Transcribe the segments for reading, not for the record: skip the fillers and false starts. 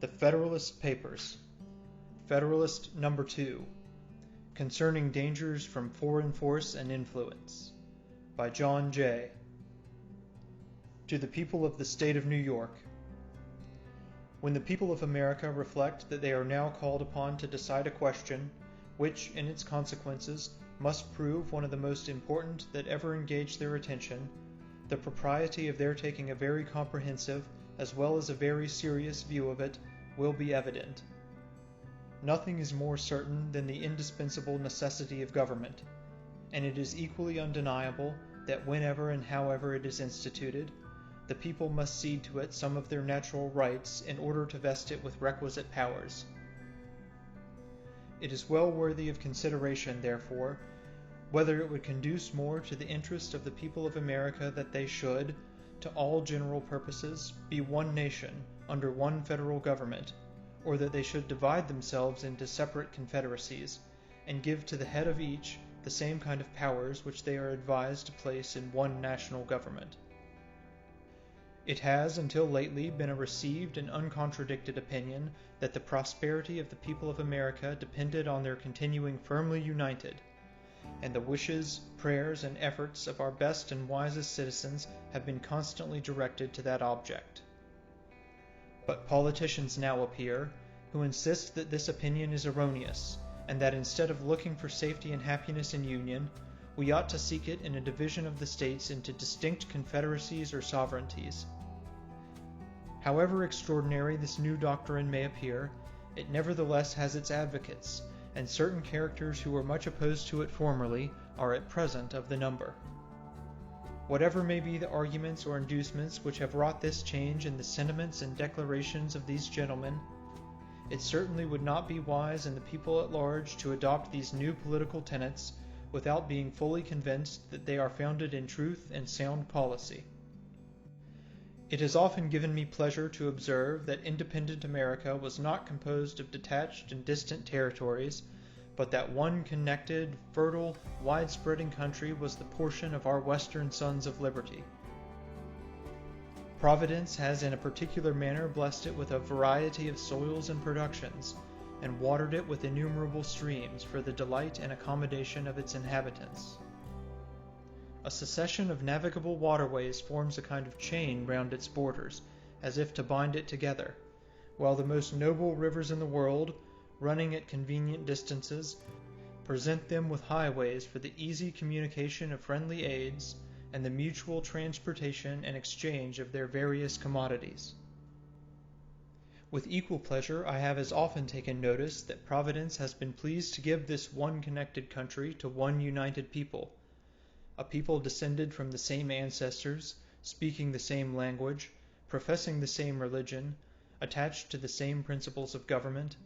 The Federalist Papers, Federalist No. 2, Concerning Dangers from Foreign Force and Influence, by John Jay. To the People of the State of New York. When the people of America reflect that they are now called upon to decide a question, which, in its consequences, must prove one of the most important that ever engaged their attention, the propriety of their taking a very comprehensive, as well as a very serious view of it, will be evident. Nothing is more certain than the indispensable necessity of government, and it is equally undeniable that whenever and however it is instituted, the people must cede to it some of their natural rights in order to vest it with requisite powers. It is well worthy of consideration, therefore, whether it would conduce more to the interest of the people of America that they should, to all general purposes, be one nation under one federal government, or that they should divide themselves into separate confederacies, and give to the head of each the same kind of powers which they are advised to place in one national government. It has until lately been a received and uncontradicted opinion that the prosperity of the people of America depended on their continuing firmly united, and the wishes, prayers, and efforts of our best and wisest citizens have been constantly directed to that object. But politicians now appear, who insist that this opinion is erroneous, and that instead of looking for safety and happiness in union, we ought to seek it in a division of the states into distinct confederacies or sovereignties. However extraordinary this new doctrine may appear, it nevertheless has its advocates, and certain characters who were much opposed to it formerly are at present of the number. Whatever may be the arguments or inducements which have wrought this change in the sentiments and declarations of these gentlemen, it certainly would not be wise in the people at large to adopt these new political tenets without being fully convinced that they are founded in truth and sound policy. It has often given me pleasure to observe that independent America was not composed of detached and distant territories, but that one connected, fertile, wide-spreading country was the portion of our Western sons of liberty. Providence has in a particular manner blessed it with a variety of soils and productions, and watered it with innumerable streams for the delight and accommodation of its inhabitants. A succession of navigable waterways forms a kind of chain round its borders, as if to bind it together, while the most noble rivers in the world, running at convenient distances, present them with highways for the easy communication of friendly aids, and the mutual transportation and exchange of their various commodities. With equal pleasure I have as often taken notice that Providence has been pleased to give this one connected country to one united people, a people descended from the same ancestors, speaking the same language, professing the same religion, attached to the same principles of government,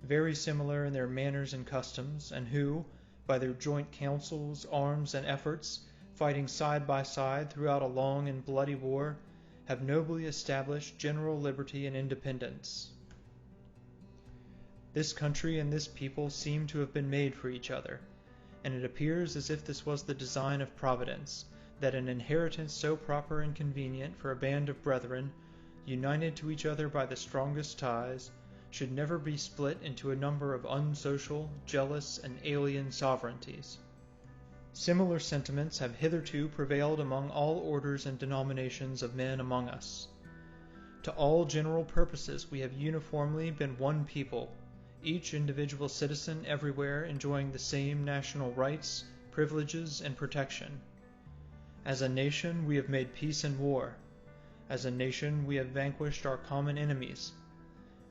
very similar in their manners and customs, and who, by their joint counsels, arms, and efforts, fighting side by side throughout a long and bloody war, have nobly established general liberty and independence. This country and this people seem to have been made for each other, and it appears as if this was the design of Providence, that an inheritance so proper and convenient for a band of brethren, united to each other by the strongest ties, should never be split into a number of unsocial, jealous, and alien sovereignties. Similar sentiments have hitherto prevailed among all orders and denominations of men among us. To all general purposes we have uniformly been one people, each individual citizen everywhere enjoying the same national rights, privileges, and protection. As a nation we have made peace and war. As a nation we have vanquished our common enemies.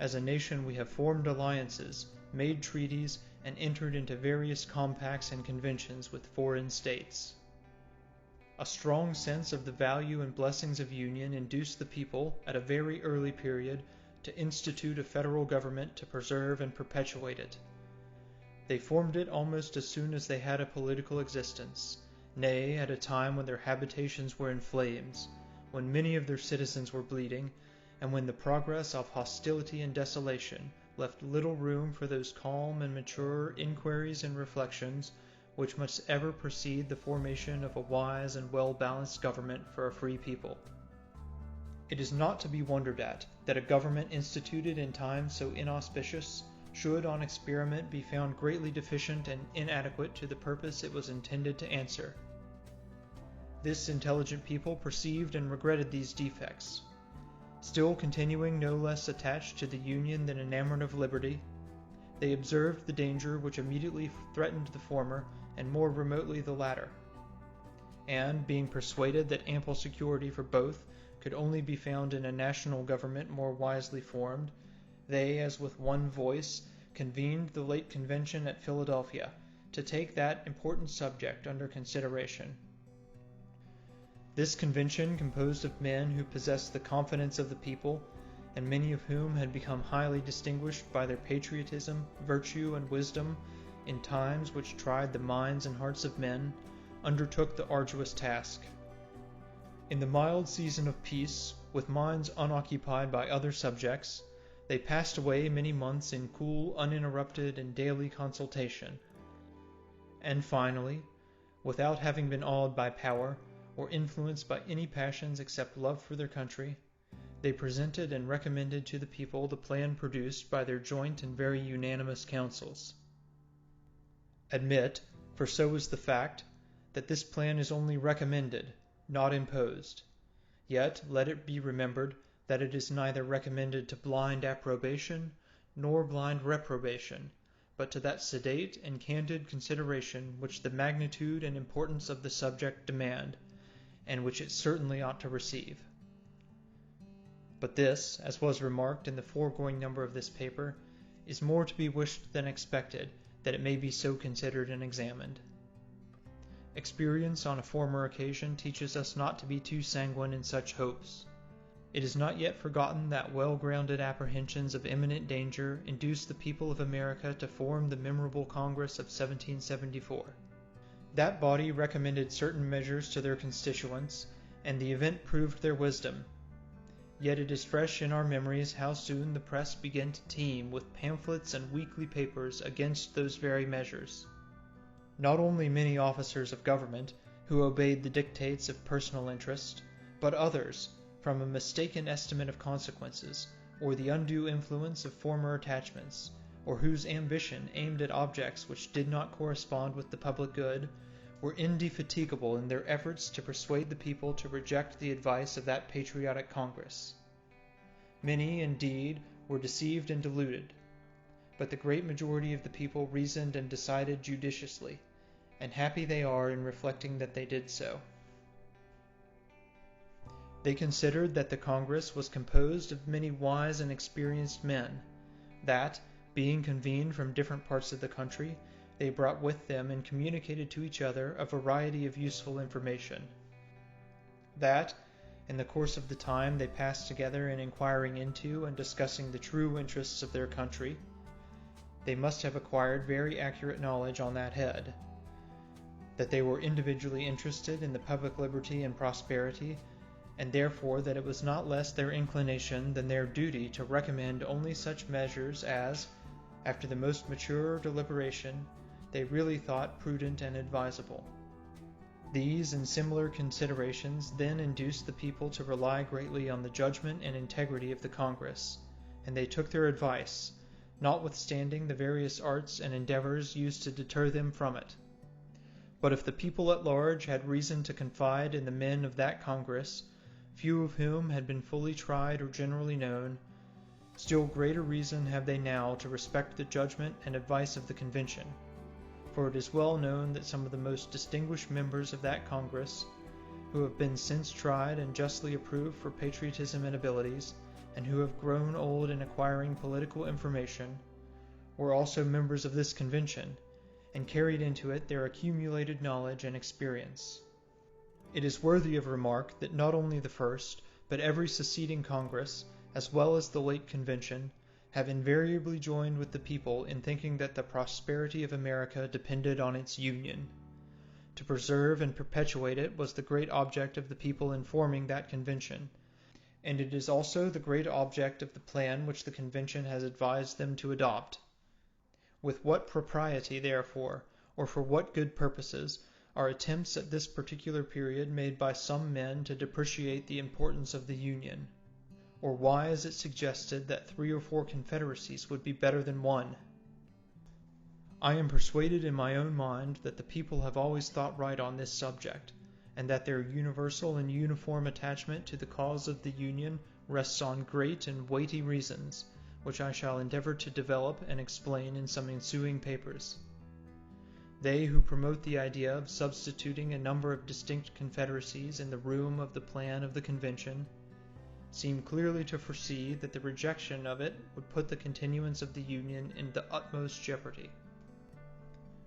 As a nation we have formed alliances, made treaties, and entered into various compacts and conventions with foreign states. A strong sense of the value and blessings of union induced the people, at a very early period, to institute a federal government to preserve and perpetuate it. They formed it almost as soon as they had a political existence, nay, at a time when their habitations were in flames, when many of their citizens were bleeding, and when the progress of hostility and desolation left little room for those calm and mature inquiries and reflections which must ever precede the formation of a wise and well-balanced government for a free people. It is not to be wondered at that a government instituted in times so inauspicious should on experiment be found greatly deficient and inadequate to the purpose it was intended to answer. This intelligent people perceived and regretted these defects. Still continuing no less attached to the Union than enamored of liberty, they observed the danger which immediately threatened the former and more remotely the latter. And, being persuaded that ample security for both could only be found in a national government more wisely formed, they, as with one voice, convened the late convention at Philadelphia to take that important subject under consideration. This convention, composed of men who possessed the confidence of the people, and many of whom had become highly distinguished by their patriotism, virtue, and wisdom in times which tried the minds and hearts of men, undertook the arduous task. In the mild season of peace, with minds unoccupied by other subjects, they passed away many months in cool, uninterrupted, and daily consultation. And finally, without having been awed by power, or influenced by any passions except love for their country, they presented and recommended to the people the plan produced by their joint and very unanimous councils. Admit, for so is the fact, that this plan is only recommended, not imposed. Yet let it be remembered that it is neither recommended to blind approbation nor blind reprobation, but to that sedate and candid consideration which the magnitude and importance of the subject demand, and which it certainly ought to receive. But this, as was remarked in the foregoing number of this paper, is more to be wished than expected, that it may be so considered and examined. Experience on a former occasion teaches us not to be too sanguine in such hopes. It is not yet forgotten that well-grounded apprehensions of imminent danger induced the people of America to form the memorable Congress of 1774. That body recommended certain measures to their constituents, and the event proved their wisdom. Yet it is fresh in our memories how soon the press began to teem with pamphlets and weekly papers against those very measures. Not only many officers of government, who obeyed the dictates of personal interest, but others, from a mistaken estimate of consequences, or the undue influence of former attachments, or whose ambition aimed at objects which did not correspond with the public good, were indefatigable in their efforts to persuade the people to reject the advice of that patriotic Congress. Many, indeed, were deceived and deluded, but the great majority of the people reasoned and decided judiciously, and happy they are in reflecting that they did so. They considered that the Congress was composed of many wise and experienced men, that, being convened from different parts of the country, they brought with them and communicated to each other a variety of useful information, that, in the course of the time they passed together in inquiring into and discussing the true interests of their country, they must have acquired very accurate knowledge on that head, that they were individually interested in the public liberty and prosperity, and therefore that it was not less their inclination than their duty to recommend only such measures as, after the most mature deliberation, they really thought prudent and advisable. These and similar considerations then induced the people to rely greatly on the judgment and integrity of the Congress, and they took their advice, notwithstanding the various arts and endeavors used to deter them from it. But if the people at large had reason to confide in the men of that Congress, few of whom had been fully tried or generally known, still greater reason have they now to respect the judgment and advice of the Convention, for it is well known that some of the most distinguished members of that Congress, who have been since tried and justly approved for patriotism and abilities, and who have grown old in acquiring political information, were also members of this Convention, and carried into it their accumulated knowledge and experience. It is worthy of remark that not only the first, but every succeeding Congress, as well as the late Convention, have invariably joined with the people in thinking that the prosperity of America depended on its union. To preserve and perpetuate it was the great object of the people in forming that Convention, and it is also the great object of the plan which the Convention has advised them to adopt. With what propriety, therefore, or for what good purposes, are attempts at this particular period made by some men to depreciate the importance of the Union? Or why is it suggested that 3 or 4 confederacies would be better than one? I am persuaded in my own mind that the people have always thought right on this subject, and that their universal and uniform attachment to the cause of the Union rests on great and weighty reasons, which I shall endeavor to develop and explain in some ensuing papers. They who promote the idea of substituting a number of distinct confederacies in the room of the plan of the convention seem clearly to foresee that the rejection of it would put the continuance of the Union in the utmost jeopardy.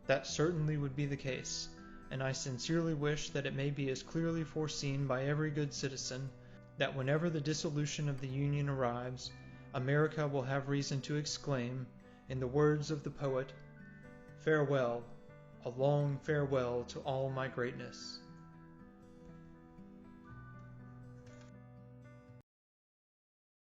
That certainly would be the case, and I sincerely wish that it may be as clearly foreseen by every good citizen that whenever the dissolution of the Union arrives, America will have reason to exclaim, in the words of the poet, "Farewell, a long farewell to all my greatness."